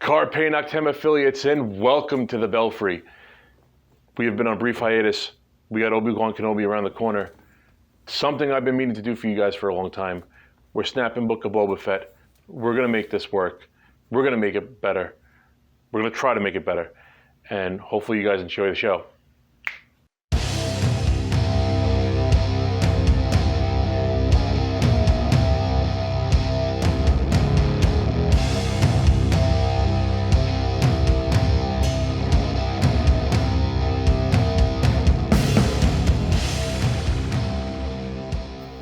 Carpe Noctem affiliates, and welcome to the Belfry. We have been on a brief hiatus. We got Obi-Wan Kenobi around the corner. Something I've been meaning to do for you guys for a long time. We're snapping Book of Boba Fett. We're going to make this work. We're going to make it better. We're going to try to make it better. And hopefully you guys enjoy the show.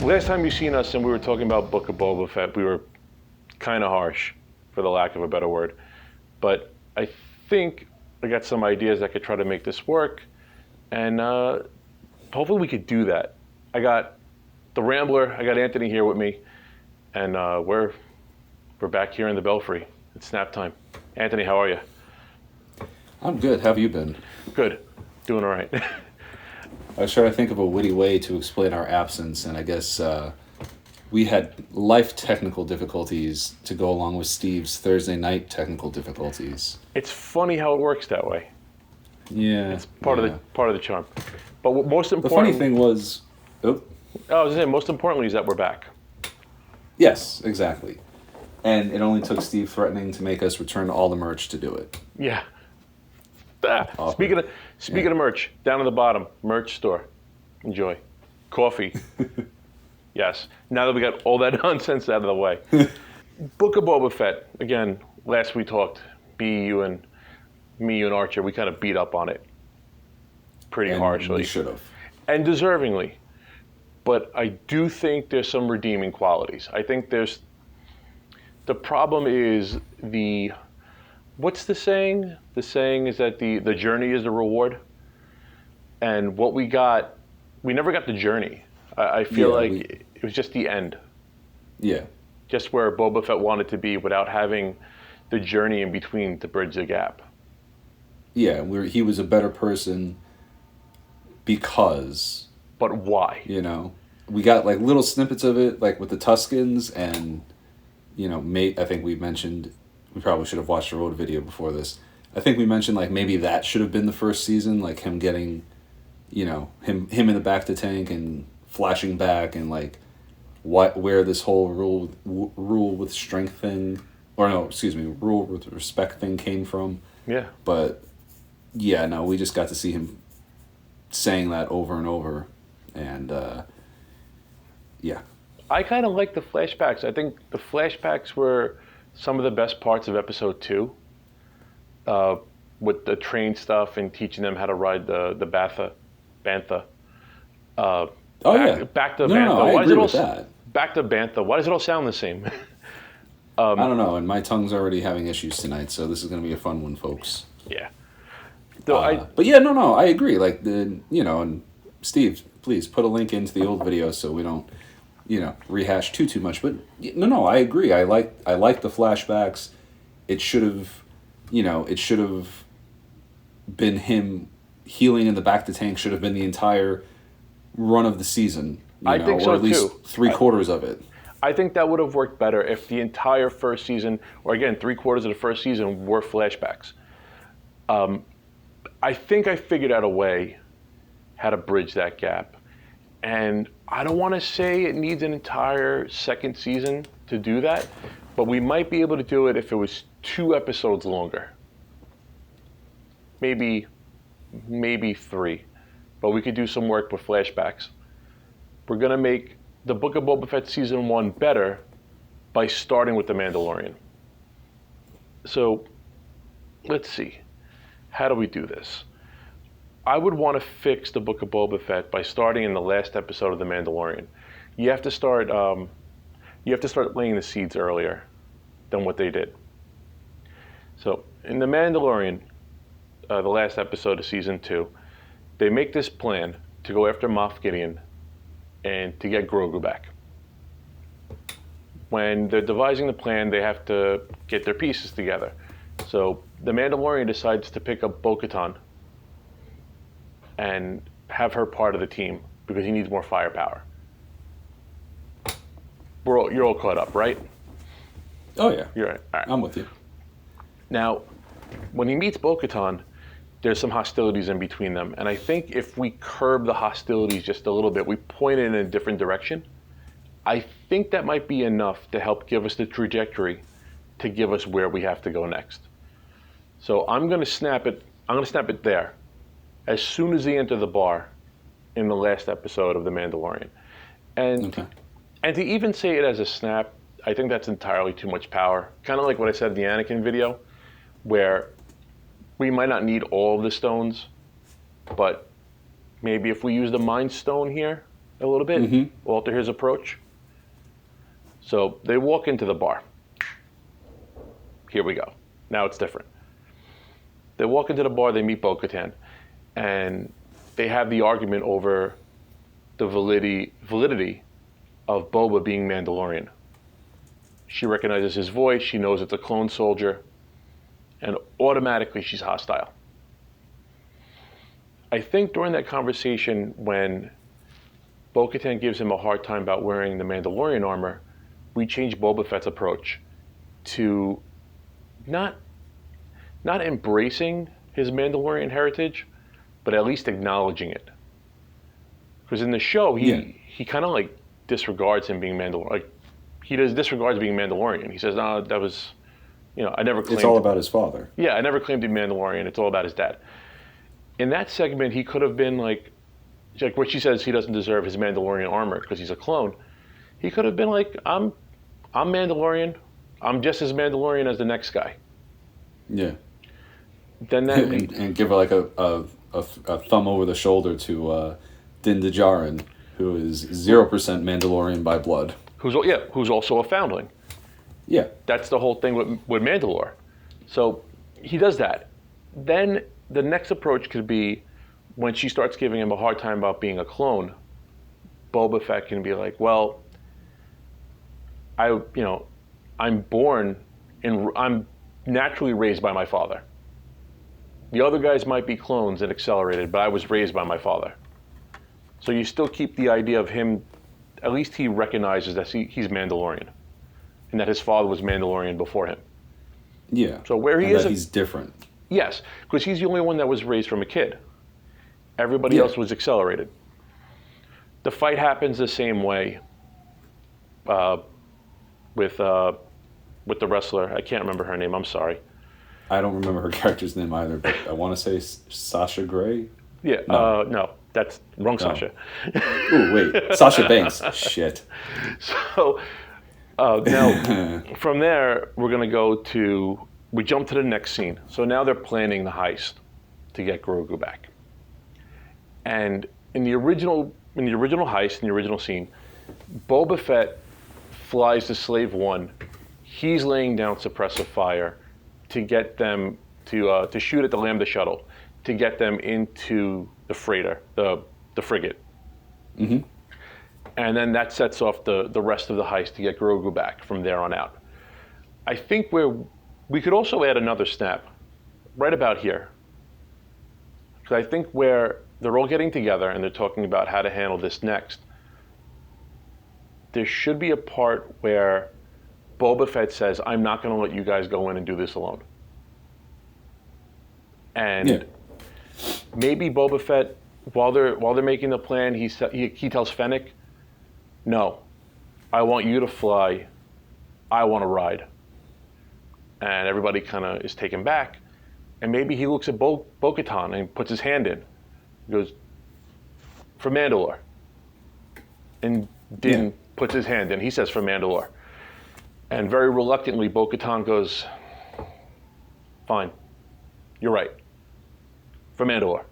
Last time you seen us and we were talking about Book of Boba Fett, we were kind of harsh, for the lack of a better word. But I think I got some ideas that could try to make this work, and hopefully we could do that. I got the Rambler, I got Anthony here with me, and we're back here in the Belfry. It's snap time. Anthony, how are you? I'm good. How have you been? Good. Doing all right. I was trying to think of a witty way to explain our absence, and I guess we had life technical difficulties to go along with Steve's Thursday night technical difficulties. It's funny how it works that way. Yeah, it's part of the charm. But what most the important, funny thing was, I was saying most importantly is that we're back. Yes, exactly. And it only took Steve threatening to make us return all the merch to do it. Yeah. Speaking of merch, down at the bottom, merch store. Enjoy. Coffee. Yes. Now that we got all that nonsense out of the way. Book of Boba Fett. Again, last we talked, me, you, and Archer, we kind of beat up on it pretty harshly. We should have. And deservingly. But I do think there's some redeeming qualities. I think the problem is what's the saying? The saying is that the journey is the reward. And what we never got the journey. I feel it was just the end. Yeah. Just where Boba Fett wanted to be without having the journey in between to bridge the gap. Yeah, he was a better person because... But why? We got like little snippets of it, like with the Tuskens and, I think we mentioned... We probably should have watched the road video before this. I think we mentioned like maybe that should have been the first season, like him getting, him in the back to tank and flashing back and like where this whole rule with strength thing, rule with respect thing came from. Yeah. But yeah, no, we just got to see him saying that over and over, and yeah. I kind of like the flashbacks. I think the flashbacks were some of the best parts of episode 2, with the train stuff and teaching them how to ride the bantha. Back to Bantha. No, I agree with that. Back to Bantha. Why does it all sound the same? I don't know, and my tongue's already having issues tonight, so this is going to be a fun one, folks. Yeah. But yeah, no, I agree. Like, and Steve, please put a link into the old video so we don't, rehash too much. But no, I agree. I like the flashbacks. It should have been him healing in the back to tank. Should have been the entire run of the season. I think so, or at least too. 3/4 of it. I think that would have worked better if the entire first season, or again 3/4 of the first season, were flashbacks. I think I figured out a way how to bridge that gap. And I don't want to say it needs an entire second season to do that, but we might be able to do it if it was 2 episodes longer. Maybe 3. But we could do some work with flashbacks. We're going to make the Book of Boba Fett Season 1 better by starting with The Mandalorian. So, let's see. How do we do this? I would want to fix the Book of Boba Fett by starting in the last episode of The Mandalorian. You have to start laying the seeds earlier than what they did. So, in The Mandalorian, the last episode of Season 2, they make this plan to go after Moff Gideon and to get Grogu back. When they're devising the plan, they have to get their pieces together. So the Mandalorian decides to pick up Bo-Katan and have her part of the team because he needs more firepower. You're all caught up, right? Oh, yeah. You're right. All right. I'm with you. Now, when he meets Bo-Katan, there's some hostilities in between them. And I think if we curb the hostilities just a little bit, we point it in a different direction, I think that might be enough to help give us the trajectory to give us where we have to go next. So I'm going to snap it there as soon as they enter the bar in the last episode of The Mandalorian. And Okay. and to even say it as a snap, I think that's entirely too much power. Kind of like what I said in the Anakin video, where we might not need all of the stones, but maybe if we use the Mind Stone here a little bit, alter his approach. So they walk into the bar. Here we go. Now it's different. They walk into the bar, they meet Bo-Katan, and they have the argument over the validity of Boba being Mandalorian. She recognizes his voice, she knows it's a clone soldier, and automatically she's hostile. I think during that conversation when Bo-Katan gives him a hard time about wearing the Mandalorian armor, we change Boba Fett's approach to not embracing his Mandalorian heritage, but at least acknowledging it. Because in the show, he kind of like disregards him being Mandalorian. Like, he disregards being Mandalorian. He says, "No, that was, I never claimed." It's all about his father. Yeah, I never claimed to be Mandalorian. It's all about his dad. In that segment, he could have been like what she says, he doesn't deserve his Mandalorian armor because he's a clone. He could have been like, I'm Mandalorian. I'm just as Mandalorian as the next guy. Yeah. Then that and give like a thumb over the shoulder to Din Djarin, who is 0% Mandalorian by blood. Who's also a foundling. Yeah. That's the whole thing with Mandalore. So he does that. Then the next approach could be when she starts giving him a hard time about being a clone, Boba Fett can be like, well, I'm naturally raised by my father. The other guys might be clones and accelerated, but I was raised by my father. So you still keep the idea of him, at least he recognizes that he's Mandalorian and that his father was Mandalorian before him. Yeah. So where he and is, that he's different. Yes, because he's the only one that was raised from a kid. Everybody else was accelerated. The fight happens the same way with the wrestler. I can't remember her name. I'm sorry. I don't remember her character's name either, but I want to say Sasha Grey. Yeah. No, that's wrong. Sasha. Ooh, wait. Sasha Banks. Shit. So now from there we're gonna we jump to the next scene. So now they're planning the heist to get Grogu back. And in the original heist, in the original scene, Boba Fett flies to Slave One. He's laying down suppressive fire to get them to shoot at the Lambda shuttle, to get them into the freighter, the frigate. Mm-hmm. And then that sets off the rest of the heist to get Grogu back from there on out. I think we could also add another snap right about here. Because I think where they're all getting together and they're talking about how to handle this next, there should be a part where Boba Fett says, I'm not going to let you guys go in and do this alone. And maybe Boba Fett, while they're making the plan, he tells Fennec, no, I want you to fly, I want to ride. And everybody kind of is taken back. And maybe he looks at Bo-Katan and puts his hand in. He goes, for Mandalore. And Din puts his hand in. He says, for Mandalore. And very reluctantly, Bo-Katan goes, fine, you're right. For Mandalore.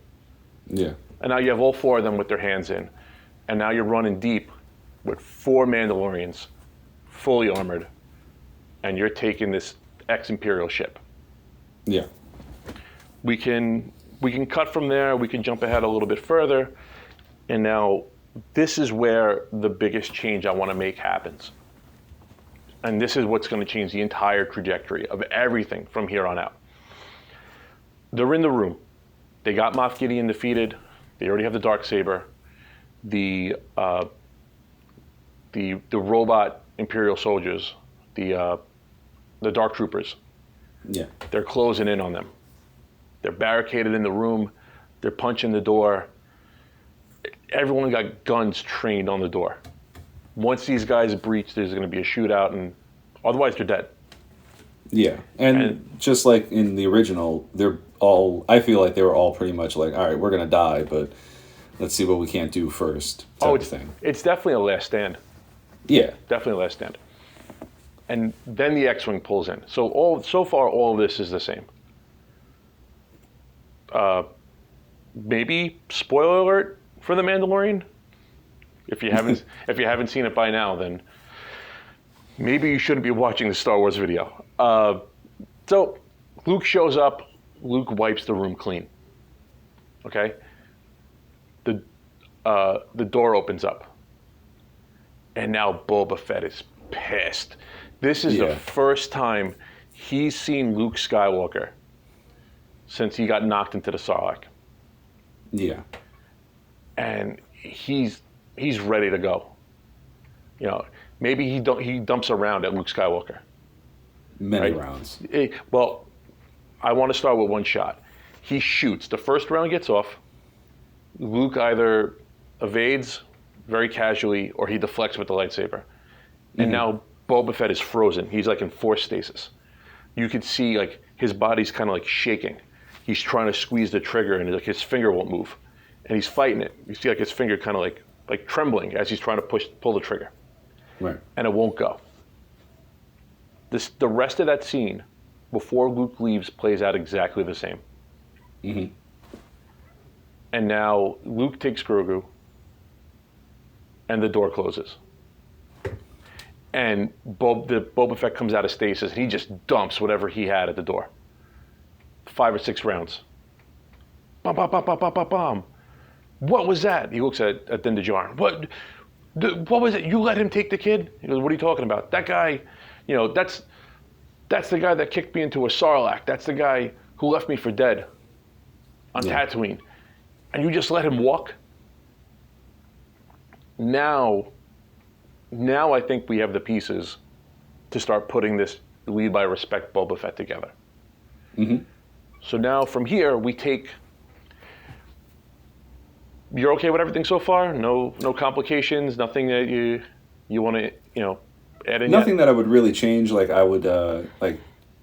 Yeah. And now you have all four of them with their hands in. And now you're running deep with 4 Mandalorians, fully armored. And you're taking this ex-Imperial ship. Yeah. We can cut from there. We can jump ahead a little bit further. And now this is where the biggest change I want to make happens. And this is what's going to change the entire trajectory of everything from here on out. They're in the room. They got Moff Gideon defeated. They already have the Darksaber. The robot Imperial soldiers, the Dark Troopers, Yeah. They're closing in on them. They're barricaded in the room. They're punching the door. Everyone got guns trained on the door. Once these guys breach, there's going to be a shootout, and otherwise they're dead. Yeah, and just like in the original, they're all. I feel like they were all pretty much like, all right, we're gonna die, but let's see what we can't do first. It's definitely a last stand. Yeah, Definitely a last stand. And then the X-wing pulls in. So far, all of this is the same. Maybe spoiler alert for the Mandalorian. If you haven't seen it by now, then maybe you shouldn't be watching the Star Wars video. So Luke shows up. Luke wipes the room clean. Okay. The door opens up, and now Boba Fett is pissed. This is the first time he's seen Luke Skywalker since he got knocked into the Sarlacc. Yeah. And he's ready to go. You know, maybe he dumps a round at Luke Skywalker. Many rounds. Well, I want to start with one shot. He shoots. The first round gets off. Luke either evades very casually or he deflects with the lightsaber. And now Boba Fett is frozen. He's like in force stasis. You could see like his body's kind of like shaking. He's trying to squeeze the trigger and like his finger won't move. And he's fighting it. You see like his finger kind of like trembling as he's trying to pull the trigger. Right. And it won't go. The rest of that scene before Luke leaves plays out exactly the same. Mm-hmm. And now Luke takes Grogu and the door closes. And Boba Fett comes out of stasis and he just dumps whatever he had at the door. 5 or 6 rounds. Bam, bam, bam, bam, bam, bam, bam. What was that? He looks at Din Djarin. What was it? You let him take the kid? He goes, what are you talking about? That guy, you know, that's the guy that kicked me into a Sarlacc. That's the guy who left me for dead on Tatooine. And you just let him walk? Now I think we have the pieces to start putting this Lead by Respect Boba Fett together. Mm-hmm. So now from here, we take... You're okay with everything so far? No complications? Nothing that you want to, add in Nothing yet? that I would really change. Like I would, like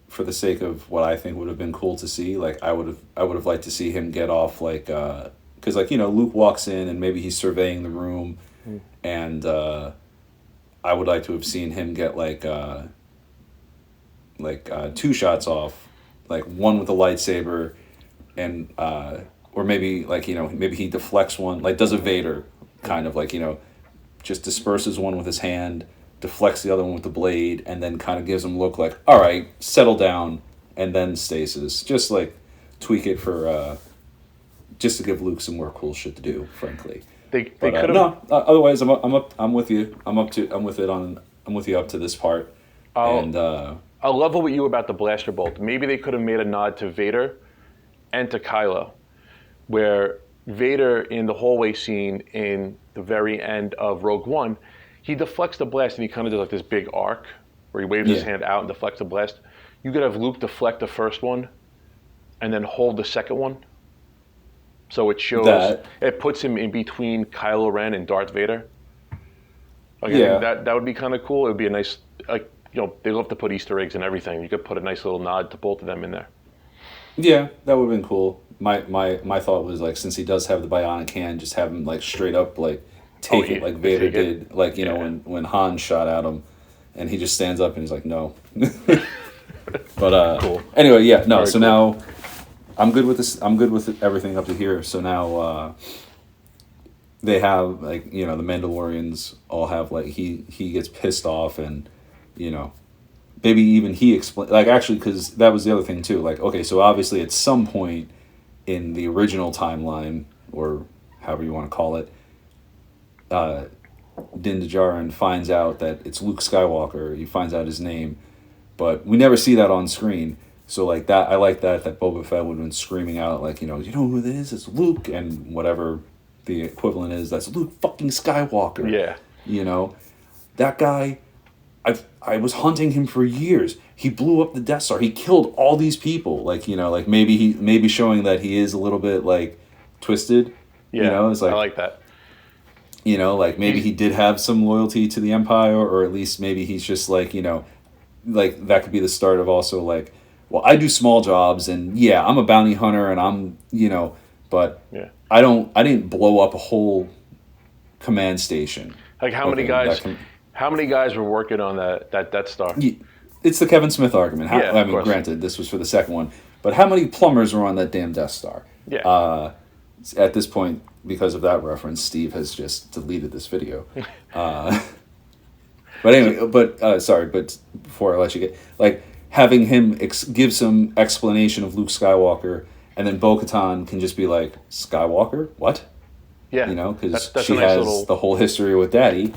for the sake of what I think would have been cool to see, like I would have liked to see him get off, like, because Luke walks in and maybe he's surveying the room, and I would like to have seen him get like 2 shots off, like one with a lightsaber, and or maybe maybe he deflects one, like does a Vader kind of like just disperses one with his hand, deflects the other one with the blade, and then kind of gives him a look like, all right, settle down, and then stasis. Just like tweak it for just to give Luke some more cool shit to do, frankly. They could have. No, otherwise I'm with you. I'm with you up to this part. I love what you about the blaster bolt. Maybe they could have made a nod to Vader and to Kylo, where Vader in the hallway scene in the very end of Rogue One, he deflects the blast and he kind of does like this big arc where he waves his hand out and deflects the blast. You could have Luke deflect the first one and then hold the second one. So it shows, it puts him in between Kylo Ren and Darth Vader. Like, I think that would be kind of cool. It would be a nice, they love to put Easter eggs and everything. You could put a nice little nod to both of them in there. Yeah, that would have been cool. My thought was like, since he does have the bionic hand, just have him like straight up like take it like Vader did, like when Han shot at him, and he just stands up and he's like, no. But cool. Anyway, yeah, no. Very so cool. now I'm good with this. I'm good with everything up to here. So now they have like the Mandalorians all have like he gets pissed off, and maybe even he explain like actually, because that was the other thing too. Like, okay, so obviously at some point in the original timeline, or however you want to call it, Din Djarin finds out that it's Luke Skywalker. He finds out his name, but we never see that on screen. So like that, I like that Boba Fett would have been screaming out like, you know who it is? It's Luke, and whatever the equivalent is, that's Luke fucking Skywalker. Yeah. That guy, I was hunting him for years. he blew up the Death Star. He killed all these people. Like, you know, like maybe showing that he is a little bit like twisted. Yeah, you know, it's like, I like that. you know, like maybe he did have some loyalty to the Empire, or at least maybe he's just like, you know, like that could be the start of also like, well, I do small jobs and yeah, I'm a bounty hunter and I'm, you know, but Yeah. I didn't blow up a whole command station. Like how many guys? How many guys were working on that Death Star? It's the Kevin Smith argument. Yeah, I mean, granted, this was for the second one, but how many plumbers were on that damn Death Star? Yeah. At this point, because of that reference, Steve has just deleted this video. But anyway, sorry, but before I let you get, like, having him give some explanation of Luke Skywalker, and then Bo-Katan can just be like, Skywalker? What? Yeah. You know, because that's she a nice has the whole history with Daddy.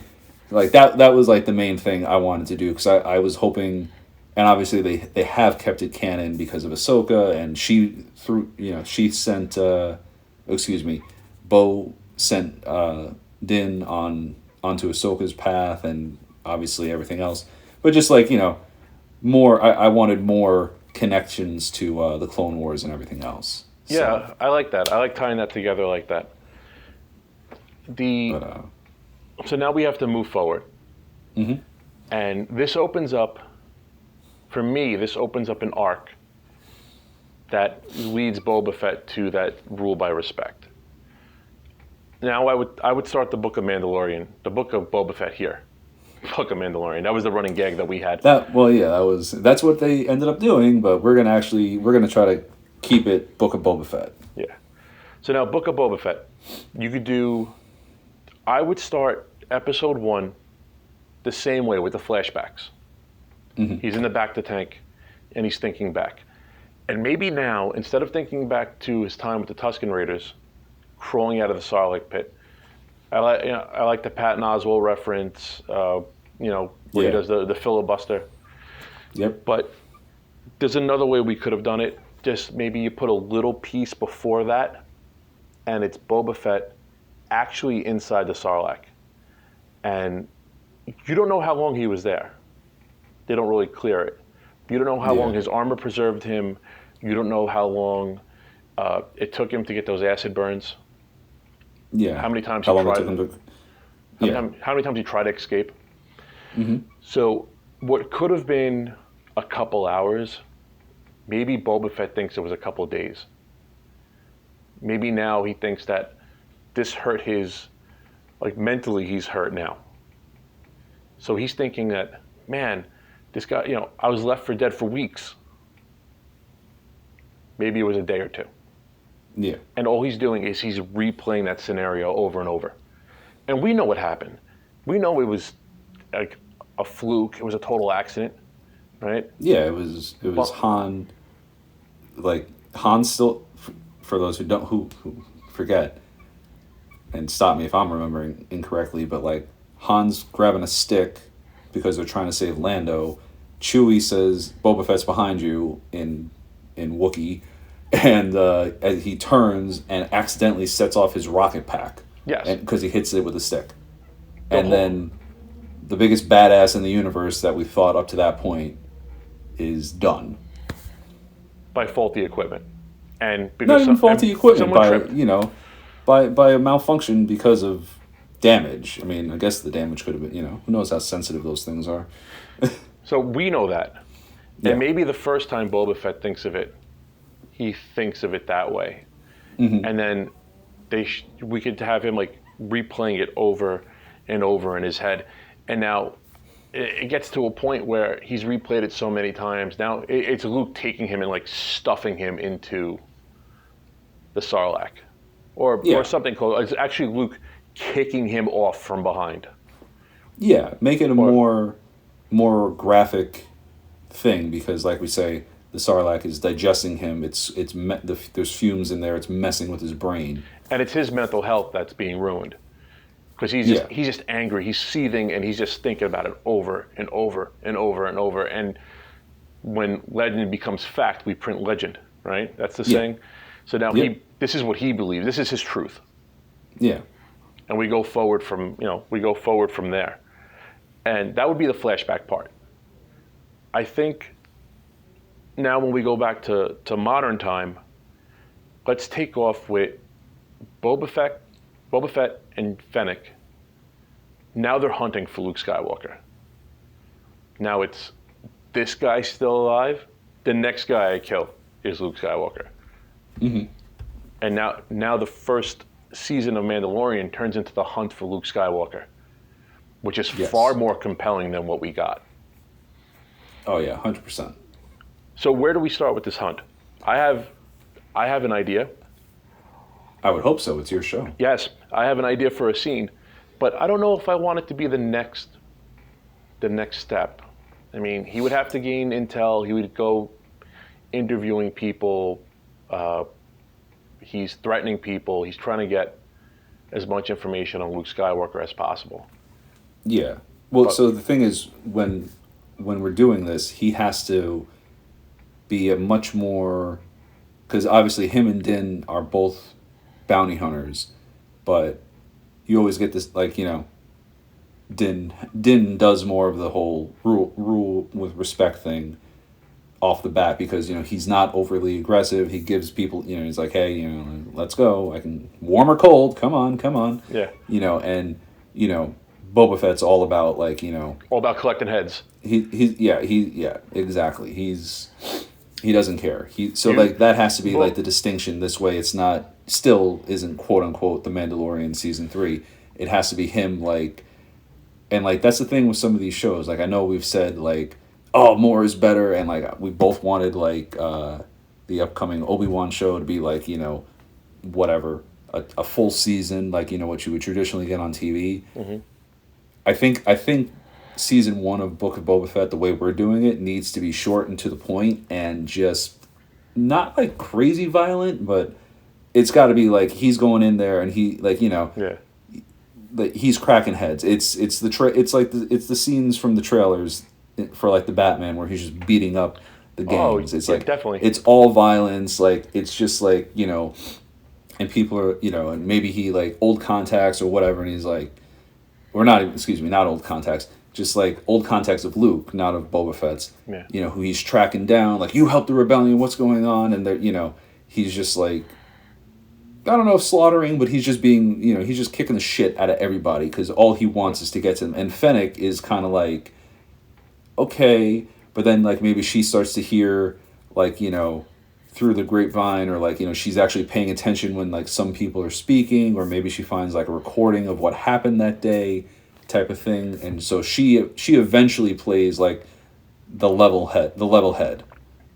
Like, that was, like, the main thing I wanted to do, because I was hoping, and obviously they have kept it canon because of Ahsoka, and she sent, Bo sent Din onto Ahsoka's path, and obviously everything else. But just like, you know, more, I wanted more connections to the Clone Wars and everything else. Yeah, so, I like that. I like tying that together like that. So now we have to move forward. Mm-hmm. And this opens up, for me, this opens up an arc that leads Boba Fett to that rule by respect. Now I would start the Book of Mandalorian, the Book of Boba Fett here. Book of Mandalorian. That was the running gag that we had. That's what they ended up doing, but we're gonna try to keep it Book of Boba Fett. Yeah. So now Book of Boba Fett, I would start episode 1 the same way with the flashbacks. Mm-hmm. He's in the bacta tank and he's thinking back. And maybe now, instead of thinking back to his time with the Tusken Raiders, crawling out of the Sarlacc pit, I like the Patton Oswalt reference, where he does the filibuster. Yep. But there's another way we could have done it. Just maybe you put a little piece before that, and it's Boba Fett actually inside the Sarlacc. And you don't know how long he was there. They don't really clear it. You don't know how long his armor preserved him. You don't know how long it took him to get those acid burns. Yeah. How many times how many times he tried to escape? Mm-hmm. So what could have been a couple hours, maybe Boba Fett thinks it was a couple days. Maybe now he thinks that this hurt his, like mentally he's hurt now. So he's thinking that, man, this guy, I was left for dead for weeks. Maybe it was a day or two. Yeah. And all he's doing is he's replaying that scenario over and over. And we know what happened. We know it was like a fluke. It was a total accident, right? Yeah, it was Han. Like, Han still, for those who forget, and stop me if I'm remembering incorrectly, but like Han's grabbing a stick because they're trying to save Lando. Chewie says, Boba Fett's behind you in Wookiee. And he turns and accidentally sets off his rocket pack. Yes. Because he hits it with a stick. Then the biggest badass in the universe that we thought up to that point is done. By faulty equipment. And because not even faulty equipment, by a malfunction because of damage. I mean, I guess the damage could have been, who knows how sensitive those things are. So we know that. Yeah. And maybe the first time Boba Fett thinks of it, he thinks of it that way. Mm-hmm. And then we could have him like replaying it over and over in his head. And now it gets to a point where he's replayed it so many times. Now it's Luke taking him and like stuffing him into the Sarlacc. Or something close. It's actually Luke kicking him off from behind. Yeah, make it a more graphic thing, because like we say, the Sarlacc is digesting him. There's fumes in there. It's messing with his brain, and it's his mental health that's being ruined, because he's just angry. He's seething, and he's just thinking about it over and over and over and over. And when legend becomes fact, we print legend, right? That's the saying. So now this is what he believes. This is his truth. Yeah. And we go forward from there, and that would be the flashback part. I think now when we go back to modern time, let's take off with Boba Fett and Fennec. Now they're hunting for Luke Skywalker. Now it's this guy's still alive. The next guy I kill is Luke Skywalker. Mm-hmm. And now the first season of Mandalorian turns into the hunt for Luke Skywalker, which is far more compelling than what we got. Oh yeah, 100%. So where do we start with this hunt? I have an idea. I would hope so. It's your show. Yes, I have an idea for a scene, but I don't know if I want it to be the next step. I mean, he would have to gain intel. He would go interviewing people. He's threatening people. He's trying to get as much information on Luke Skywalker as possible. Yeah. Well, so the thing is, when we're doing this, he has to be a much more, because obviously him and Din are both bounty hunters, but you always get this, like, you know, Din does more of the whole rule with respect thing off the bat, because, you know, he's not overly aggressive. He gives people, you know, he's like, hey, you know, let's go. I can, warm or cold, come on. Yeah. You know, and, you know, Boba Fett's all about, like, you know, all about collecting heads. Yeah, exactly. He doesn't care. Like, that has to be like the distinction. This way, it's not, still isn't quote unquote the Mandalorian season 3. It has to be him, like, and like that's the thing with some of these shows. Like, I know we've said like, oh, more is better, and like we both wanted like the upcoming Obi-Wan show to be like, you know, whatever, a full season, like, you know, what you would traditionally get on TV. Mm-hmm. I think season 1 of Book of Boba Fett, the way we're doing it, needs to be short and to the point, and just not like crazy violent, but it's got to be like he's going in there and he, like, you know, like he's cracking heads. It's the scenes from the trailers for like the Batman where he's just beating up the gangs. It's like definitely. It's all violence. Like, it's just like, you know, and people are, you know, and maybe he like old contacts or whatever, and he's like, or not, excuse me, not old contacts, just like old contacts of Luke, not of Boba Fett's. Yeah. You know, who he's tracking down, like, you helped the rebellion, what's going on? And they're, you know, he's just like, I don't know if slaughtering, but he's just being, you know, he's just kicking the shit out of everybody because all he wants is to get to them. And Fennec is kind of like, okay, but then like maybe she starts to hear, like, you know, through the grapevine, or like, you know, she's actually paying attention when like some people are speaking, or maybe she finds like a recording of what happened that day type of thing. And so she eventually plays like the level head,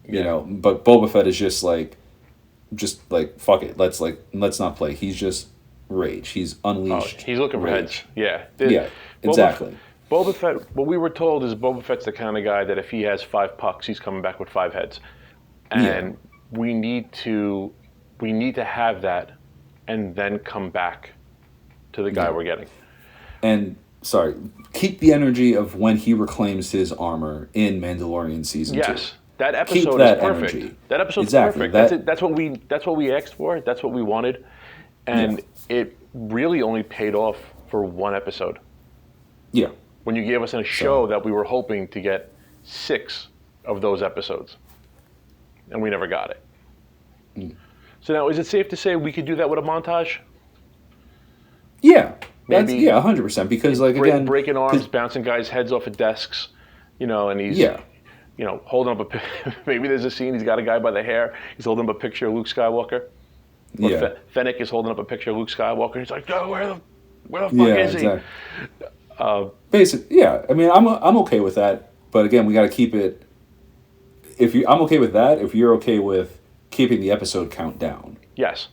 you know, but Boba Fett is just like fuck it, let's not play. He's just rage. He's unleashed. He's looking for heads. Yeah. Exactly. Boba Fett, what we were told is Boba Fett's the kind of guy that if he has 5 pucks, he's coming back with 5 heads. And we need to have that and then come back to the guy we're getting. And sorry, keep the energy of when he reclaims his armor in Mandalorian season 2. Yes. That episode Keep that is perfect. energy. That episode's Exactly. perfect. That's what we asked for. That's what we wanted. And it really only paid off for 1 episode. Yeah. When you gave us a show that we were hoping to get 6 of those episodes. And we never got it. So now, is it safe to say we could do that with a montage? Yeah. Maybe 100%. Because, like, again, breaking arms, bouncing guys' heads off of desks, you know, and he's, you know, holding up maybe there's a scene, he's got a guy by the hair, he's holding up a picture of Luke Skywalker. Or Fennec is holding up a picture of Luke Skywalker, he's like, oh, where the fuck is he? Basically, I mean, I'm okay with that, but again, we got to keep it. I'm okay with that. If you're okay with keeping the episode count down, yes,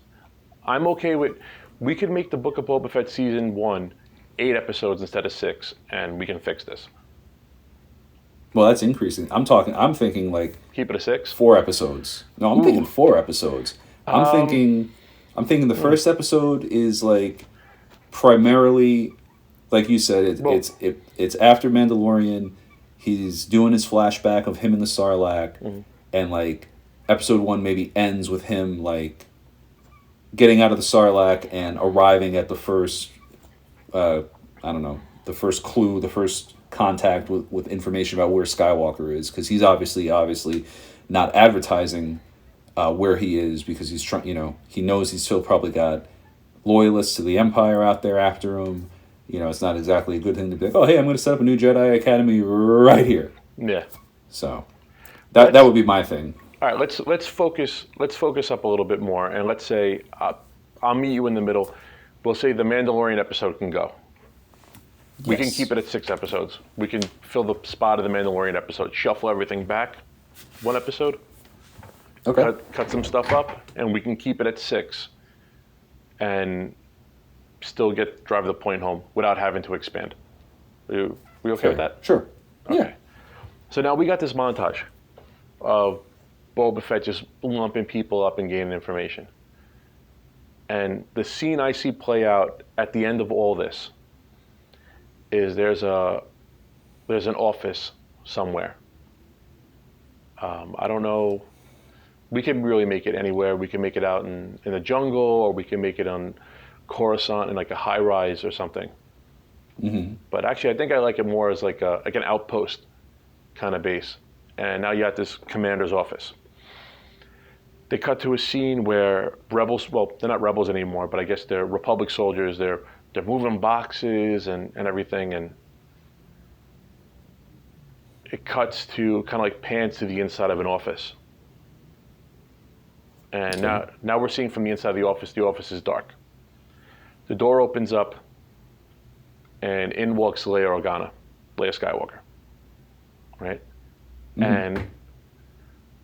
I'm okay with. We could make the Book of Boba Fett season 1 8 episodes instead of 6, and we can fix this. Well, that's increasing. I'm thinking like keep it a 6. 4 episodes. No, I'm thinking 4 episodes. I'm thinking the first episode is like primarily, like you said, it's after Mandalorian. He's doing his flashback of him in the Sarlacc, and like episode 1 maybe ends with him like getting out of the Sarlacc and arriving at the first, I don't know, the first clue, the first contact with information about where Skywalker is, because he's obviously not advertising where he is because he's trying. He knows he's still probably got loyalists to the Empire out there after him. It's not exactly a good thing to be like, oh, hey, I'm going to set up a new Jedi Academy right here. Yeah. So that would be my thing. All right, let's focus up a little bit more, and let's say I'll meet you in the middle. We'll say the Mandalorian episode can go. We can keep it at 6 episodes. We can fill the spot of the Mandalorian episode, shuffle everything back 1 episode, Okay. cut some stuff up, and we can keep it at 6 and still drive the point home without having to expand. We okay with that? Sure. Okay. Yeah. So now we got this montage of Boba Fett just lumping people up and gaining information. And the scene I see play out at the end of all this is there's an office somewhere. I don't know. We can really make it anywhere. We can make it out in the jungle, or we can make it on Coruscant in like a high rise or something. Mm-hmm. But actually, I think I like it more as like an outpost kind of base. And now you got this commander's office. They cut to a scene where rebels, well, they're not rebels anymore, but I guess they're Republic soldiers. They're moving boxes and everything, and it cuts to kind of like pans to the inside of an office. And now we're seeing from the inside of the office is dark. The door opens up, and in walks Leia Organa, Leia Skywalker, right? Mm-hmm. And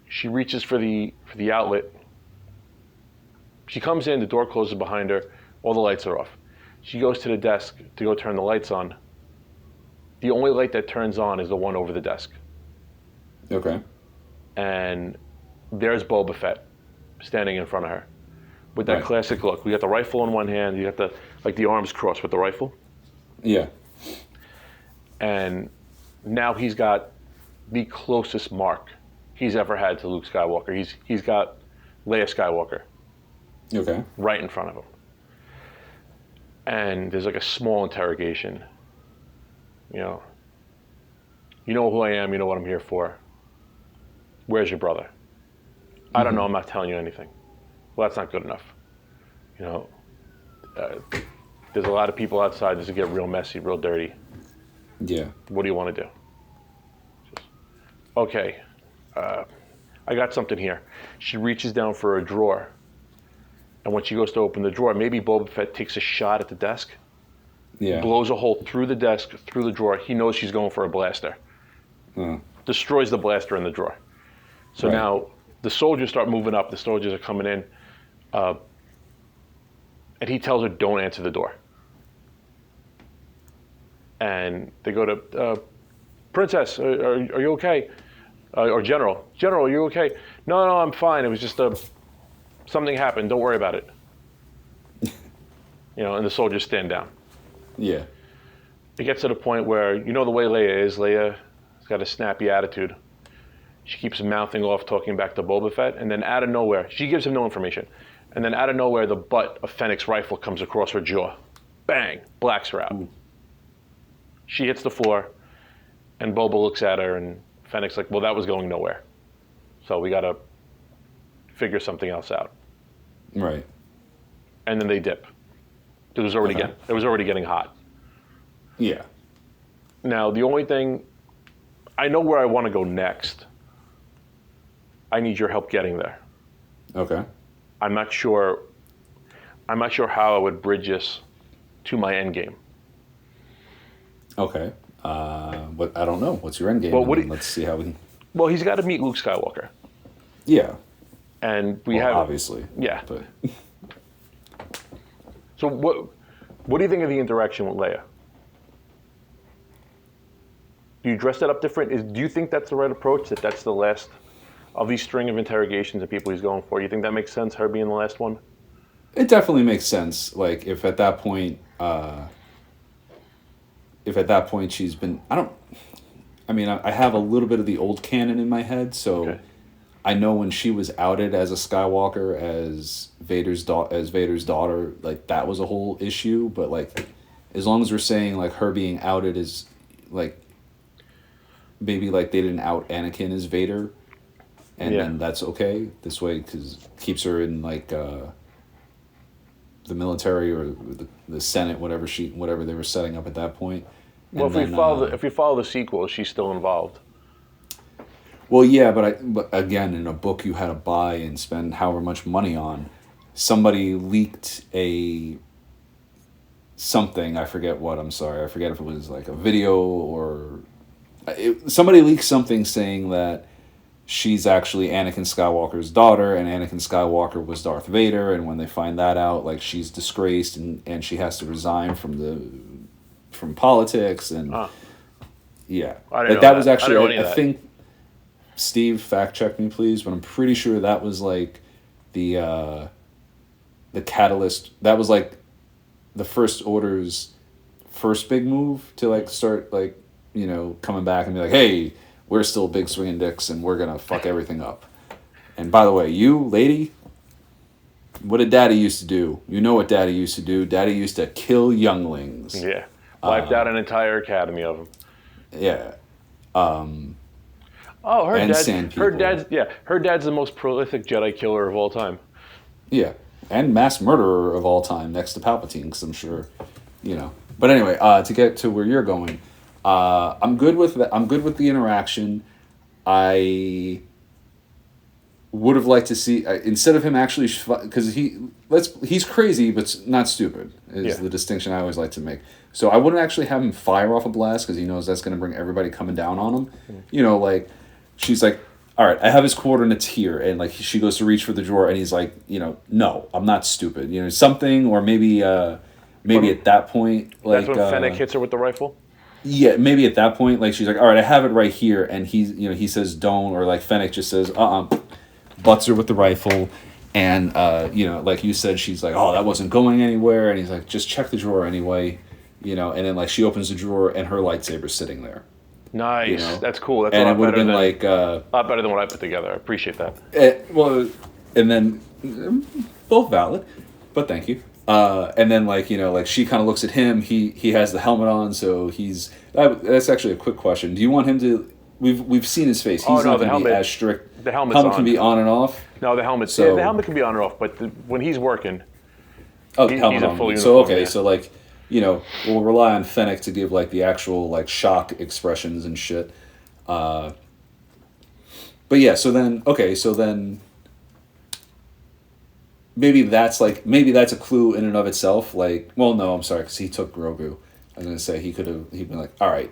she reaches for the outlet. She comes in, the door closes behind her, all the lights are off. She goes to the desk to go turn the lights on. The only light that turns on is the one over the desk. Okay. And there's Boba Fett standing in front of her with that classic look. We got the rifle in one hand, you got the arms crossed with the rifle. Yeah. And now he's got the closest mark he's ever had to Luke Skywalker. He's got Leia Skywalker. Okay. Right in front of him. And there's like a small interrogation. You know who I am, you know what I'm here for. Where's your brother? I don't know, I'm not telling you anything. Well, that's not good enough. There's a lot of people outside. This will get real messy, real dirty. Yeah. What do you want to do? Okay, I got something here. She reaches down for a drawer. And when she goes to open the drawer, maybe Boba Fett takes a shot at the desk. Yeah. Blows a hole through the desk, through the drawer. He knows she's going for a blaster. Destroys the blaster in the drawer. So now the soldiers start moving up. The soldiers are coming in. And he tells her, don't answer the door. And they go to, Princess, are you okay? Or General, are you okay? No, I'm fine. It was just something happened. Don't worry about it. And the soldiers stand down. Yeah. It gets to the point where, the way Leia is. Leia's got a snappy attitude. She keeps mouthing off, talking back to Boba Fett, and then out of nowhere, she gives him no information. And then out of nowhere, the butt of Fennec's rifle comes across her jaw. Bang! Blacks her out. She hits the floor, and Boba looks at her, and Fennec's like, well, that was going nowhere. So we got to figure something else out. Right. And then they dip. It was already getting hot. Yeah. Now, the only thing, I know where I want to go next. I need your help getting there. Okay. I'm not sure how I would bridge this to my end game. Okay. But I don't know. What's your end game? Well, let's see how we. Well, he's got to meet Luke Skywalker. Yeah. And we have obviously. Yeah. But. So what do you think of the interaction with Leia? Do you dress that up different? Do you think that's the right approach? That's the last of these string of interrogations of people he's going for? You think that makes sense? Her being the last one? It definitely makes sense. Like if at that point she's been, I have a little bit of the old canon in my head, so okay. I know when she was outed as a Skywalker, as Vader's daughter, like that was a whole issue. But like, as long as we're saying like her being outed is like, maybe like they didn't out Anakin as Vader, and Yeah. then that's okay this way because keeps her in like the military or the Senate, whatever they were setting up at that point. Well, And if we follow the sequel, she's still involved. well, yeah, but again, in a book you had to buy and spend however much money on. Somebody leaked something. I forget what. I'm sorry. I forget if it was like a video or somebody leaked something saying that she's actually Anakin Skywalker's daughter, and Anakin Skywalker was Darth Vader. And when they find that out, like she's disgraced and she has to resign from politics and yeah, I didn't like know that was that. I actually didn't know any of I that. think Steve fact check me please, but I'm pretty sure that was like the catalyst. That was like the First Order's first big move to like start like coming back and be like, hey, we're still big swinging dicks and we're gonna fuck everything up. And by the way, you lady, what did Daddy used to do? You know what Daddy used to do? Daddy used to kill younglings. Yeah, wiped out an entire academy of them. Yeah. Oh, her And dad. sand Her people. dad's the most prolific Jedi killer of all time. Yeah, and mass murderer of all time next to Palpatine, because I'm sure, But anyway, to get to where you're going, I'm good with that. I'm good with the interaction. I would have liked to see instead of him actually because he's crazy but not stupid is Yeah. the distinction I always like to make. So I wouldn't actually have him fire off a blast because he knows that's going to bring everybody coming down on him. Like she's like, all right, I have his coordinates here, and like she goes to reach for the drawer, and he's like, no, I'm not stupid, something, or maybe at that point, like That's when Fennec hits her with the rifle. yeah, maybe at that point, like she's like, all right, I have it right here, and he says don't, or like Fennec just says butts her with the rifle, and like you said, she's like, oh, that wasn't going anywhere, and he's like, just check the drawer anyway, and then like she opens the drawer and her lightsaber's sitting there. Nice. That's cool. That's And a it lot would have better been than like a lot better than what I put together. I appreciate that. and then both valid, but thank you. And then like like she kind of looks at him. He has the helmet on, so he's that's actually a quick question. Do you want him to? We've seen his face. He's no, not the going to be helmet- as strict. the helmet's helmet on. can be on and off. No, the helmet. So- the helmet can be on or off, but when he's working, Oh, He's helmet a on. full So uniform, okay, yeah. so like we'll rely on Fennec to give like the actual like shock expressions and shit. But yeah, so then maybe that's a clue in and of itself. Like, well, no, I'm sorry, because he took Grogu. I was gonna say he'd been like, all right.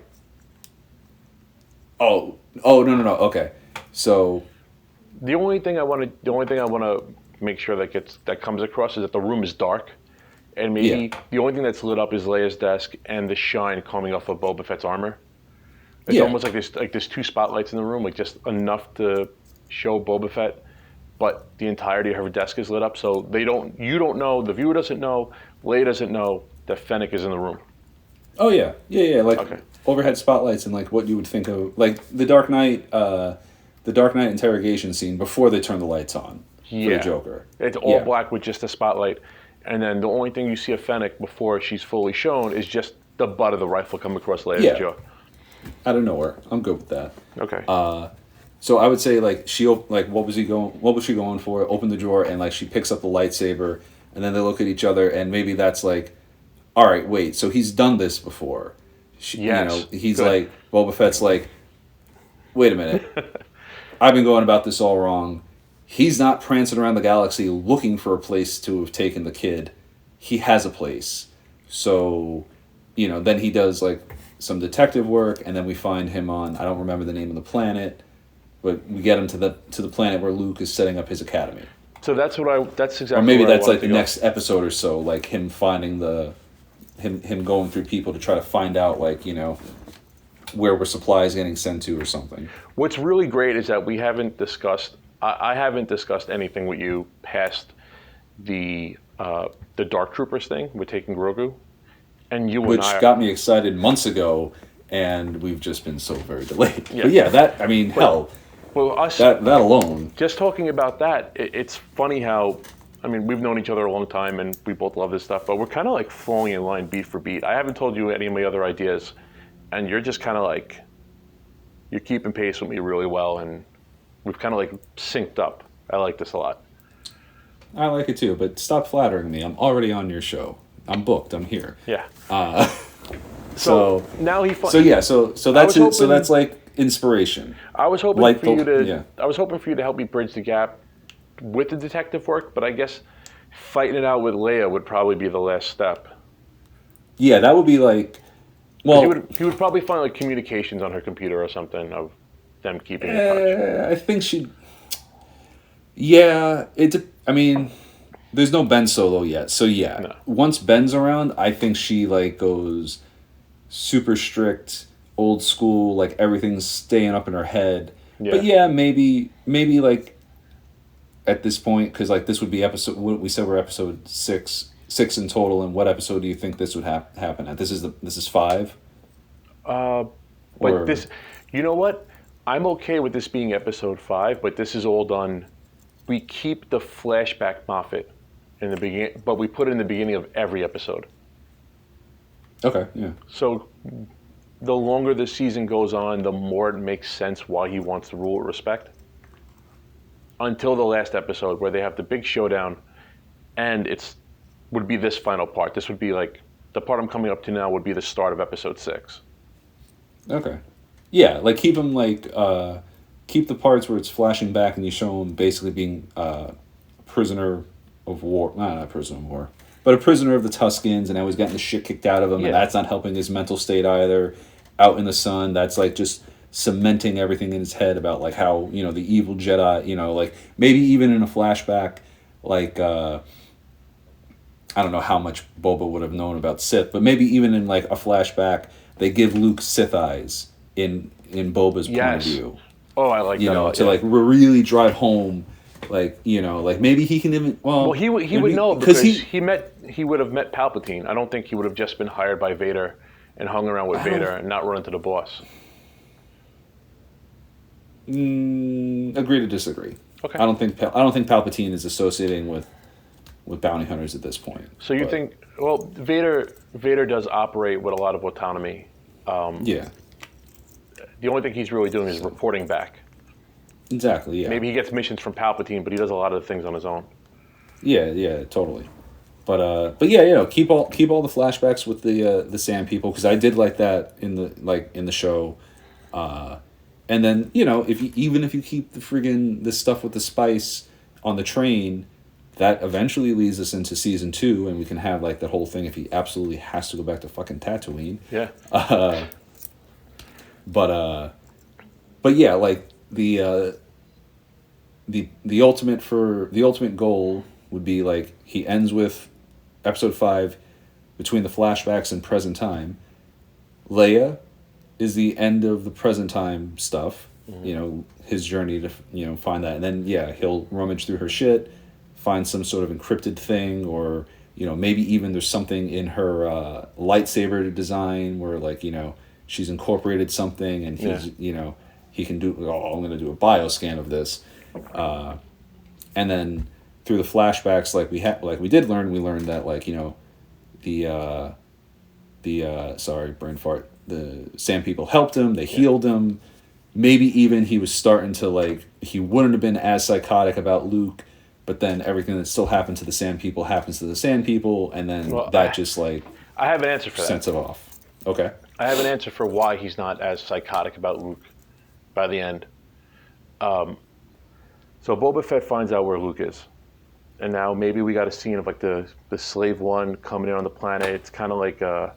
Oh no, okay, so the only thing I want to make sure that comes across is that the room is dark, and maybe the only thing that's lit up is Leia's desk and the shine coming off of Boba Fett's armor. It's almost like there's two spotlights in the room, like just enough to show Boba Fett, but the entirety of her desk is lit up, so you don't know, the viewer doesn't know, Leia doesn't know that Fennec is in the room. oh yeah, like Okay. overhead spotlights and like what you would think of like the Dark Knight interrogation scene before they turn the lights on for the Joker. It's all black with just a spotlight, and then the only thing you see of Fennec before she's fully shown is just the butt of the rifle come across Leia's jaw. Out of nowhere. I'm good with that. Okay. So I would say like what was she going for? Open the drawer and like she picks up the lightsaber and then they look at each other and maybe that's like, all right, wait, so he's done this before. Yes. He's Good. like Boba Fett's like, wait a minute, I've been going about this all wrong. He's not prancing around the galaxy looking for a place to have taken the kid. He has a place. So, then he does like some detective work, and then we find him on, I don't remember the name of the planet, but we get him to the planet where Luke is setting up his academy. So that's exactly. Or maybe where I that's wanted like to the go. next episode or so, like him finding him going through people to try to find out like, where supplies getting sent to or something. What's really great is that we haven't discussed. I haven't discussed anything with you past the Dark Troopers thing with taking Grogu, and you Which and I got me excited months ago, and we've just been so very delayed. Yeah. But yeah, hell, well, us that alone. just talking about that. It's funny how, we've known each other a long time, and we both love this stuff, but we're kind of like falling in line beat for beat. I haven't told you any of my other ideas, and you're just kind of like, you're keeping pace with me really well, and We've kind of like synced up. I like this a lot. I like it too, but stop flattering me. I'm already on your show. I'm booked. I'm here. Yeah. So now he. So yeah. So that's it. So that's like inspiration. I was hoping Like for you to. yeah. I was hoping for you to help me bridge the gap with the detective work, but I guess fighting it out with Leia would probably be the last step. Yeah, that would be like. Well, he would probably find like communications on her computer or something of them keeping in touch. I think she. Yeah, I mean, there's no Ben Solo yet, so yeah. No. Once Ben's around, I think she like goes super strict, old school, like everything's staying up in her head. Yeah. But yeah, maybe like at this point, because like this would be episode. What we said we're episode six in total, and what episode do you think this would happen at? This is 5. But this, you know what? I'm okay with this being episode 5, but this is all done. We keep the flashback Moffat in the beginning, but we put it in the beginning of every episode. Okay, yeah. So the longer the season goes on, the more it makes sense why he wants to rule with respect. Until the last episode where they have the big showdown, and would be this final part. This would be like, the part I'm coming up to now would be the start of episode 6. Okay. Yeah, like keep him like, keep the parts where it's flashing back and you show him basically being prisoner of war. Not a prisoner of war, but a prisoner of the Tuskens, and I was getting the shit kicked out of him, and that's not helping his mental state either. Out in the sun, that's like just cementing everything in his head about like how, you know, the evil Jedi, you know, like maybe even in a flashback, like I don't know how much Boba would have known about Sith, but maybe even in like a flashback, they give Luke Sith eyes in Boba's point of view. Oh, I like that. You know, to like really drive home, like, you know, like maybe he can even. Well, he would know because he would have met Palpatine. I don't think he would have just been hired by Vader and hung around with Vader and not run into the boss. Agree to disagree. Okay. I don't think Palpatine is associating with bounty hunters at this point. So you think? Well, Vader does operate with a lot of autonomy. Yeah. The only thing he's really doing is reporting back. Exactly. Yeah. Maybe he gets missions from Palpatine, but he does a lot of the things on his own. Yeah, totally. But yeah, you know, keep all the flashbacks with the Sand People, because I did like that in the show, and then, you know, even if you keep the stuff with the spice on the train, that eventually leads us into season 2, and we can have like that whole thing if he absolutely has to go back to fucking Tatooine. Yeah. But yeah, like the ultimate goal would be like he ends with episode 5 between the flashbacks and present time. Leia is the end of the present time stuff. Mm-hmm. You know, his journey to, you know, find that, and then yeah, he'll rummage through her shit, find some sort of encrypted thing, or, you know, maybe even there's something in her lightsaber design where, like, you know, she's incorporated something, and he's, you know, he can do, oh, I'm going to do a bioscan of this. And then through the flashbacks, like we learned that, like, you know, sorry, brain fart, the Sand People helped him, they healed him. Maybe even he was starting to, like, he wouldn't have been as psychotic about Luke, but then everything that still happened to the Sand People happens to the Sand People, and then just, like... I have an answer for that. Sends it off. Okay. I have an answer for why he's not as psychotic about Luke by the end. So Boba Fett finds out where Luke is. And now maybe we got a scene of like the Slave One coming in on the planet. It's kind of like a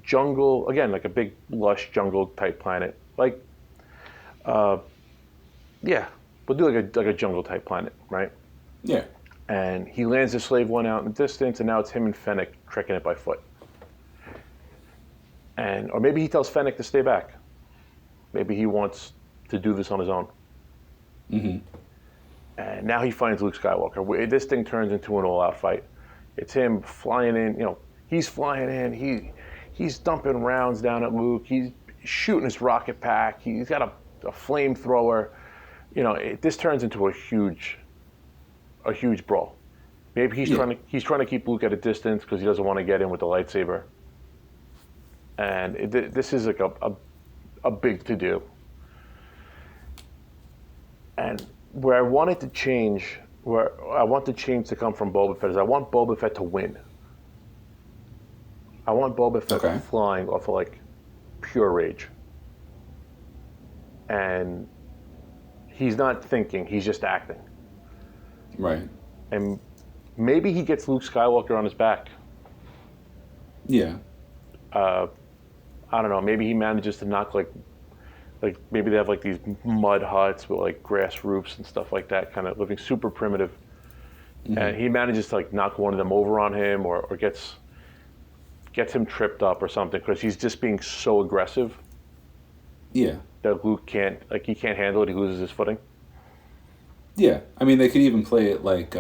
jungle, again, like a big lush jungle type planet. Like, yeah, we'll do like a jungle type planet, right? Yeah. And he lands the Slave One out in the distance, and now it's him and Fennec trekking it by foot. Or maybe he tells Fennec to stay back. Maybe he wants to do this on his own. Mm-hmm. And now he finds Luke Skywalker. This thing turns into an all-out fight. It's him flying in. You know, he's flying in. He's dumping rounds down at Luke. He's shooting his rocket pack. He's got a flamethrower. You know, this turns into a huge brawl. Maybe he's trying to keep Luke at a distance because he doesn't want to get in with the lightsaber. And this is like a big to-do. And where I want it to change, where I want the change to come from Boba Fett is I want Boba Fett to win. I want Boba Fett flying off of like pure rage. And he's not thinking, he's just acting. Right. And maybe he gets Luke Skywalker on his back. Yeah. I don't know, maybe he manages to knock like maybe they have like these mud huts with like grass roofs and stuff like that, kind of living super primitive. Mm-hmm. And he manages to like knock one of them over on him or gets him tripped up or something because he's just being so aggressive. Yeah. That Luke can't handle it. He loses his footing. Yeah, I mean they could even play it like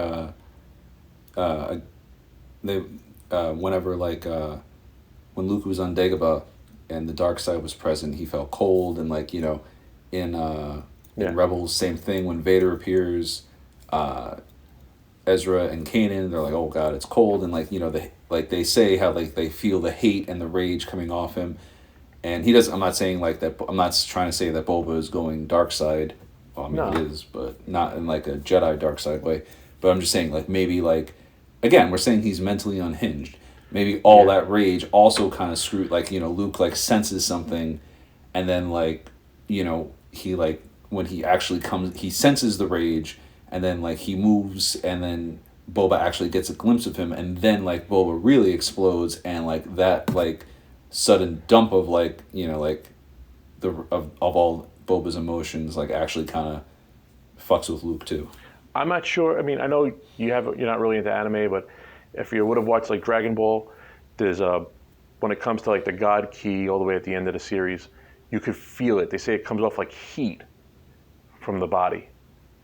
whenever like when Luke was on Dagobah and the dark side was present, he felt cold and like in Rebels same thing when Vader appears, Ezra and Kanan they're like, oh god, it's cold, and they say how like they feel the hate and the rage coming off him. And he doesn't. I'm not saying like that. I'm not trying to say that Boba is going dark side. Well, I mean, he is, but not in like a Jedi dark side way. But I'm just saying, like maybe like, again, we're saying he's mentally unhinged. Maybe all that rage also kind of screwed. Like Luke like senses something, and then like he like when he actually comes, he senses the rage, and then like he moves, and then Boba actually gets a glimpse of him, and then like Boba really explodes, and like that like. Sudden dump of like of all Boba's emotions like actually kind of fucks with Luke too. I'm not sure. I mean, I know you're not really into anime, but if you would have watched like Dragon Ball, there's when it comes to like the God Key all the way at the end of the series, you could feel it. They say it comes off like heat from the body,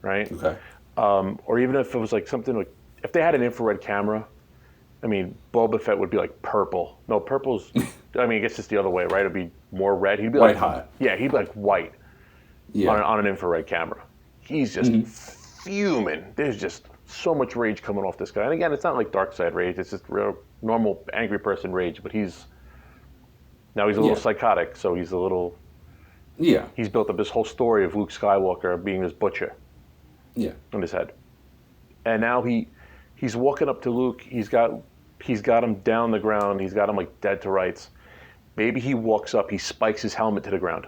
right? Okay. Or even if it was like something like if they had an infrared camera. I mean, Boba Fett would be like purple. No, purple's. I mean, I guess it's the other way, right? It'd be more red. He'd be white like hot. Yeah, he'd be like white. Yeah. On an infrared camera. He's just fuming. There's just so much rage coming off this guy. And again, it's not like dark side rage. It's just real normal angry person rage. But he's a little psychotic. So he's a little. Yeah. He's built up this whole story of Luke Skywalker being this butcher. Yeah. In his head, and now he's walking up to Luke. He's got him down the ground. He's got him like dead to rights. Maybe he walks up. He spikes his helmet to the ground.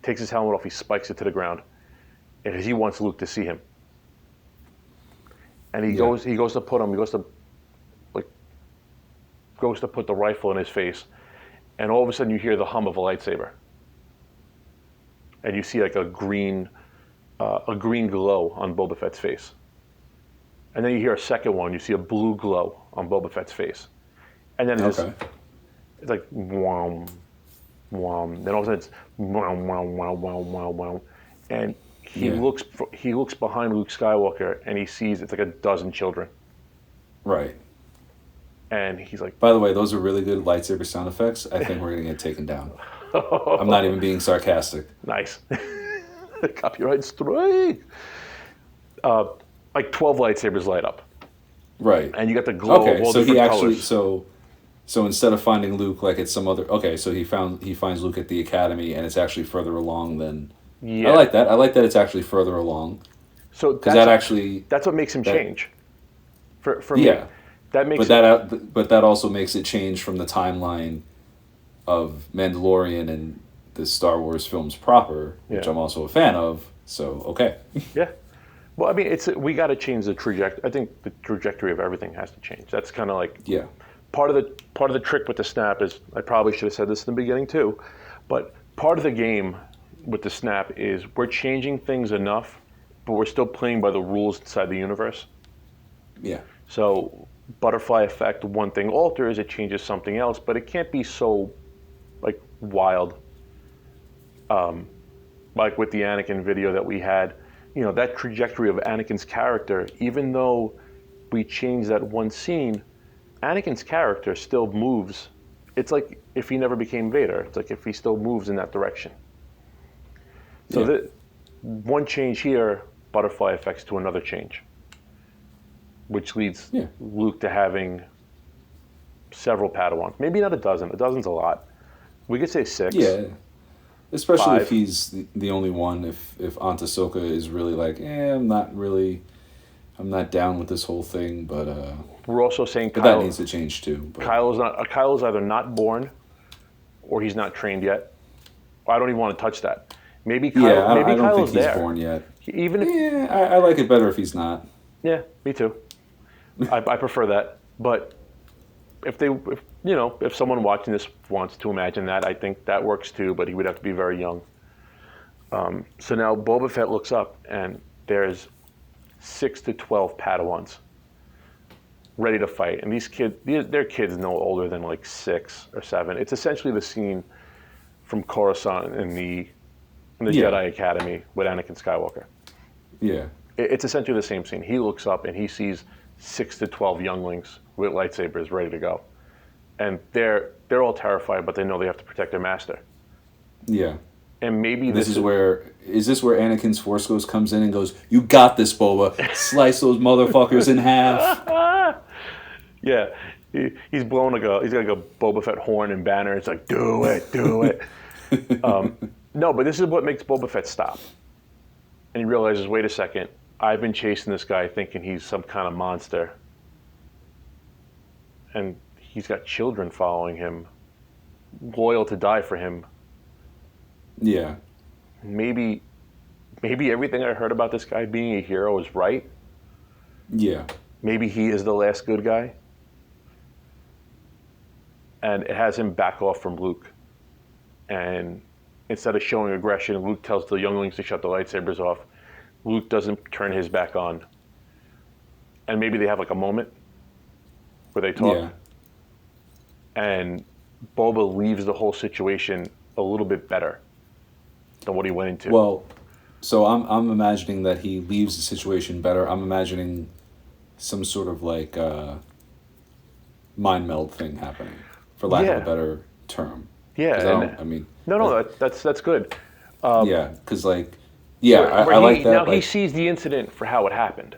Takes his helmet off. He spikes it to the ground, because he wants Luke to see him. And he goes to put him. He goes to put the rifle in his face, and all of a sudden you hear the hum of a lightsaber, and you see like a green glow on Boba Fett's face. And then you hear a second one. You see a blue glow on Boba Fett's face, and then it's like wham, wham. Then all of a sudden it's wham, wham, wham, wham, wham, wham. And he looks behind Luke Skywalker, and he sees it's like a dozen children. Right. And he's like, by the way, those are really good lightsaber sound effects. I think we're gonna get taken down. I'm not even being sarcastic. Nice. Copyright strike. Like 12 lightsabers light up. Right. And you got the glow of all different colors. So instead of finding Luke like at some other so he finds Luke at the academy, and it's actually further along than I like that. I like that it's actually further along. So that's what makes him change. For me. That makes but that also makes it change from the timeline of Mandalorian and the Star Wars films proper, which I'm also a fan of. So okay. Yeah. Well, I mean, we got to change the trajectory. I think the trajectory of everything has to change. That's kind of like part of the trick with the snap is, I probably should have said this in the beginning too, but part of the game with the snap is we're changing things enough, but we're still playing by the rules inside the universe. Yeah. So butterfly effect, one thing alters, it changes something else, but it can't be so like wild. Like with the Anakin video that we had. That trajectory of Anakin's character, even though we changed that one scene, Anakin's character still moves. It's like if he never became Vader. It's like if he still moves in that direction. So one change here, butterfly effects to another change, which leads Luke to having several Padawans. Maybe not a dozen. A dozen's a lot. We could say 6. Yeah. Especially if 5. he's the only one. If Aunt Ahsoka is really like, I'm not down with this whole thing. We're also saying But that needs to change too. But. Kylo's either not born, or he's not trained yet. I don't even want to touch that. Maybe I don't think Kylo's he's there. born yet. Even if, I like it better if he's not. yeah, me too. I prefer that. But if someone watching this wants to imagine that, I think that works too. But he would have to be very young. So now Boba Fett looks up, and there's 6 to 12 Padawans ready to fight. And these kids, they're kids no older than like 6 or 7. It's essentially the scene from Coruscant in the Jedi Academy with Anakin Skywalker. Yeah. It's essentially the same scene. He looks up and he sees 6 to 12 younglings with lightsabers ready to go. And they're all terrified, but they know they have to protect their master. Yeah. And maybe this is where Anakin's Force Ghost comes in and goes, "You got this, Boba. Slice those motherfuckers in half." Yeah. He's got like a Boba Fett horn and banner. It's like, do it, do it. No, but this is what makes Boba Fett stop. And he realizes, wait a second, I've been chasing this guy thinking he's some kind of monster. And he's got children following him, loyal to die for him. Yeah. Maybe everything I heard about this guy being a hero is right. Yeah. Maybe he is the last good guy. And it has him back off from Luke. And instead of showing aggression, Luke tells the younglings to shut the lightsabers off. Luke doesn't turn his back on. And maybe they have like a moment where they talk. Yeah. And Boba leaves the whole situation a little bit better than what he went into. Well, so I'm imagining that he leaves the situation better. I'm imagining some sort of like mind meld thing happening, for lack of a better term. Yeah. No, that's good. Yeah, because I like that. Now like, he sees the incident for how it happened.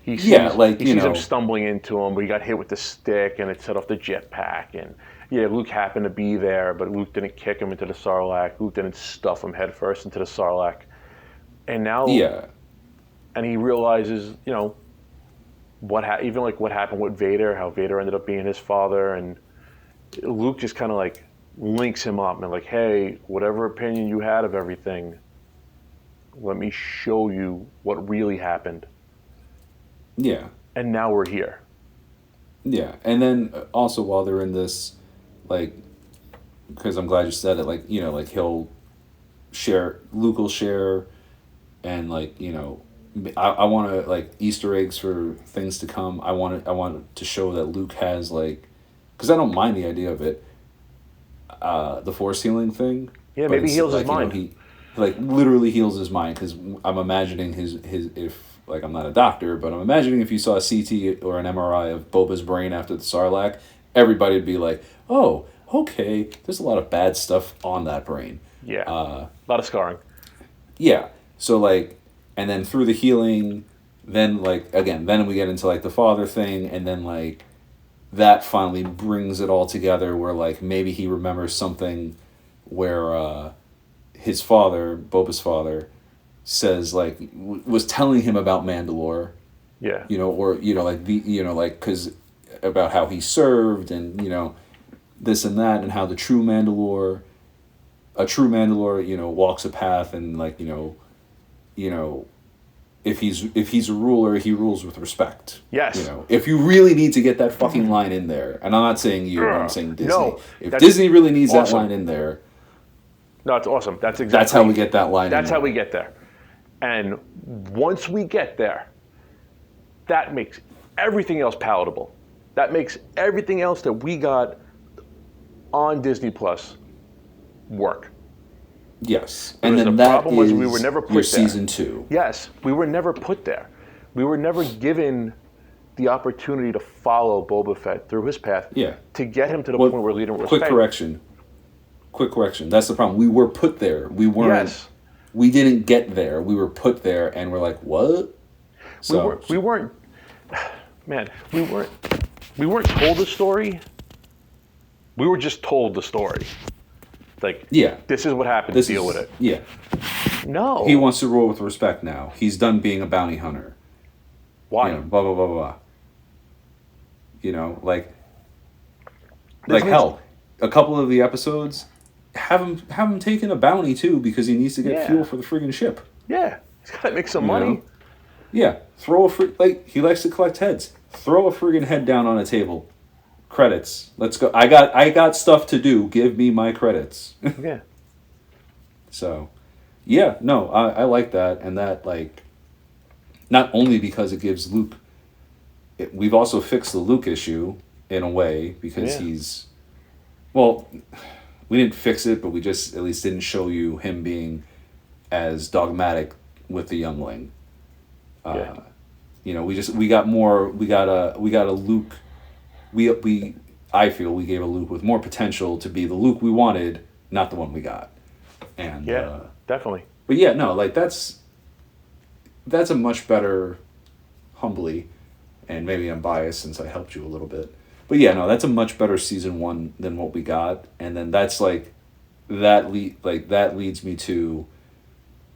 He sees, he sees him stumbling into him, but he got hit with the stick and it set off the jetpack. And yeah, Luke happened to be there, but Luke didn't kick him into the Sarlacc. Luke didn't stuff him headfirst into the Sarlacc. And now, and he realizes, even what happened with Vader, how Vader ended up being his father, and Luke just kind of like links him up and like, hey, whatever opinion you had of everything, let me show you what really happened. Yeah. And now we're here. Yeah. And then also while they're in this, like, because I'm glad you said it, like, he'll share, Luke will share, and like, I want to like Easter eggs for things to come. I want to show that Luke has like, because I don't mind the idea of it, the force healing thing. Yeah, maybe he heals his mind. He like literally heals his mind, because I'm imagining his if like I'm not a doctor, but I'm imagining if you saw a CT or an MRI of Boba's brain after the Sarlacc, everybody would be like, oh, okay, there's a lot of bad stuff on that brain. Yeah, a lot of scarring. Yeah, so like, and then through the healing, then like again, then we get into like the father thing, and then like that finally brings it all together, where like maybe he remembers something where his father, Boba's father, says like was telling him about Mandalore. Yeah. Because about how he served, and this and that, and how a true Mandalore walks a path, and like if he's a ruler, he rules with respect. Yes. If you really need to get that fucking line in there, and I'm not saying you, I'm saying Disney. No, if Disney really needs awesome. that line in there, no, it's awesome. That's how we get that line. That's how we get there. And once we get there, that makes everything else palatable. That makes everything else that we got on Disney Plus work. Yes. And then the problem was we were never put there. Season 2. Yes, we were never put there. We were never given the opportunity to follow Boba Fett through his path. Yeah. To get him to the point where we're leading respect. Quick correction. That's the problem. We were put there. We weren't. Yes. We didn't get there. We were put there, and we're like, what? So we weren't told the story. We were just told the story. Like, Yeah. this is what happened. Deal with it. Yeah. No. He wants to rule with respect now. He's done being a bounty hunter. Why? You know, blah, blah, blah, blah. You know, like hell, a couple of the episodes have him taking a bounty too because he needs to get fuel for the friggin' ship. Yeah. He's got to make some money. Know? Yeah. He likes to collect heads. Throw a friggin' head down on a table. Credits. Let's go. I got stuff to do. Give me my credits. Yeah. So, yeah, no, I like that. And that, like, not only because it gives Luke, we've also fixed the Luke issue in a way because he's, well, we didn't fix it, but we just at least didn't show you him being as dogmatic with the youngling. You know, we got a Luke. I feel we gave a Luke with more potential to be the Luke we wanted, not the one we got. And definitely. But yeah, no, like that's a much better, humbly, and maybe I'm biased since I helped you a little bit. But yeah, no, that's a much better season 1 than what we got, and then that's like that leads me to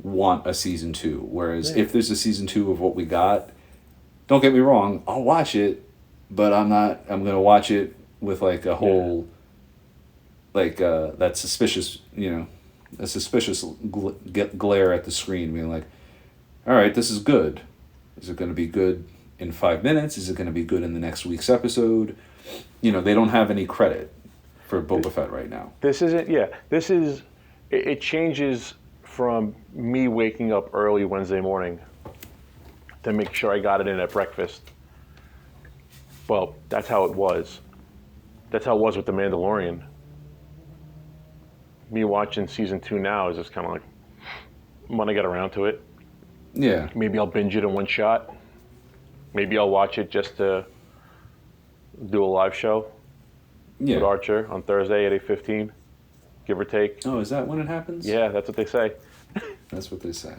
want a season 2. Whereas if there's a season 2 of what we got, don't get me wrong, I'll watch it. But I'm gonna watch it with like a whole, that suspicious, you know, a suspicious glare at the screen, being like, all right, this is good. Is it going to be good in 5 minutes? Is it going to be good in the next week's episode? You know, they don't have any credit for Boba Fett right now. It changes from me waking up early Wednesday morning to make sure I got it in at breakfast. Well, that's how it was. That's how it was with The Mandalorian. Me watching season 2 now is just kind of like, when I get around to it. Yeah. Maybe I'll binge it in one shot. Maybe I'll watch it just to do a live show with Archer on Thursday at 8:15, give or take. Oh, is that when it happens? Yeah, that's what they say. That's what they say.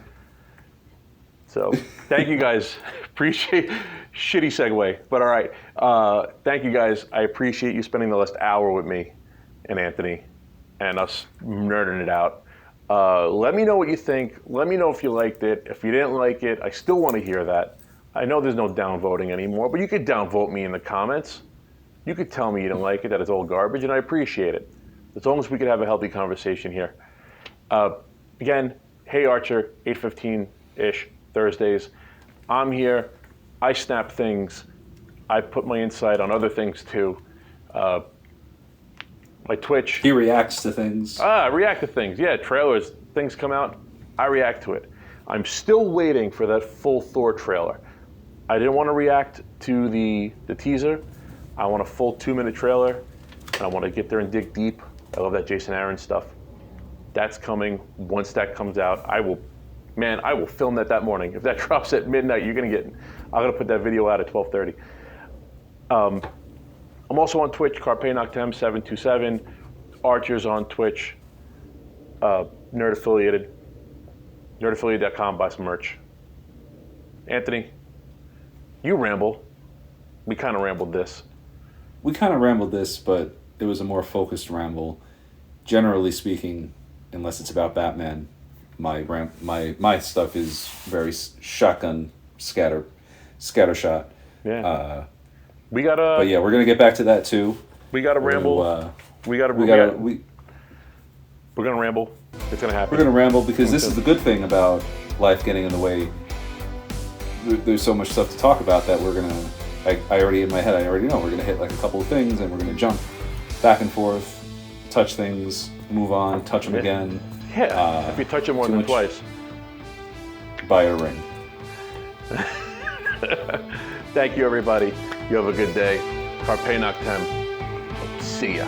So, thank you guys. Appreciate, shitty segue, but all right. Thank you guys. I appreciate you spending the last hour with me and Anthony and us nerding it out. Let me know what you think. Let me know if you liked it. If you didn't like it, I still want to hear that. I know there's no downvoting anymore, but you could downvote me in the comments. You could tell me you didn't like it, that it's all garbage, and I appreciate it. As long as we could have a healthy conversation here. Again, Hey Archer, 8:15-ish. Thursdays. I'm here. I snap things. I put my insight on other things too. My Twitch. He reacts to things. I react to things. Yeah, trailers. Things come out. I react to it. I'm still waiting for that full Thor trailer. I didn't want to react to the teaser. I want a full 2-minute trailer. And I want to get there and dig deep. I love that Jason Aaron stuff. That's coming. Once that comes out, I will film that morning. If that drops at midnight, I'm gonna put that video out at 12:30. I'm also on Twitch, Carpe Noctem 727. Archer's on Twitch. Nerd affiliated. Nerdaffiliated.com, buy some merch. Anthony, you ramble. We kind of rambled this. But it was a more focused ramble. Generally speaking, unless it's about Batman, my stuff is very shotgun scattershot. Yeah. But yeah, we're gonna get back to that too. We gotta ramble. We're gonna ramble. It's gonna happen. We're gonna ramble because this is the good thing about life getting in the way. There's so much stuff to talk about that we're gonna. I already in my head. I already know we're gonna hit like a couple of things and we're gonna jump back and forth, touch things, move on, touch them again. Yeah. If you touch them more than twice, buy a ring. Thank you, everybody. You have a good day. Carpe Noctem. See ya.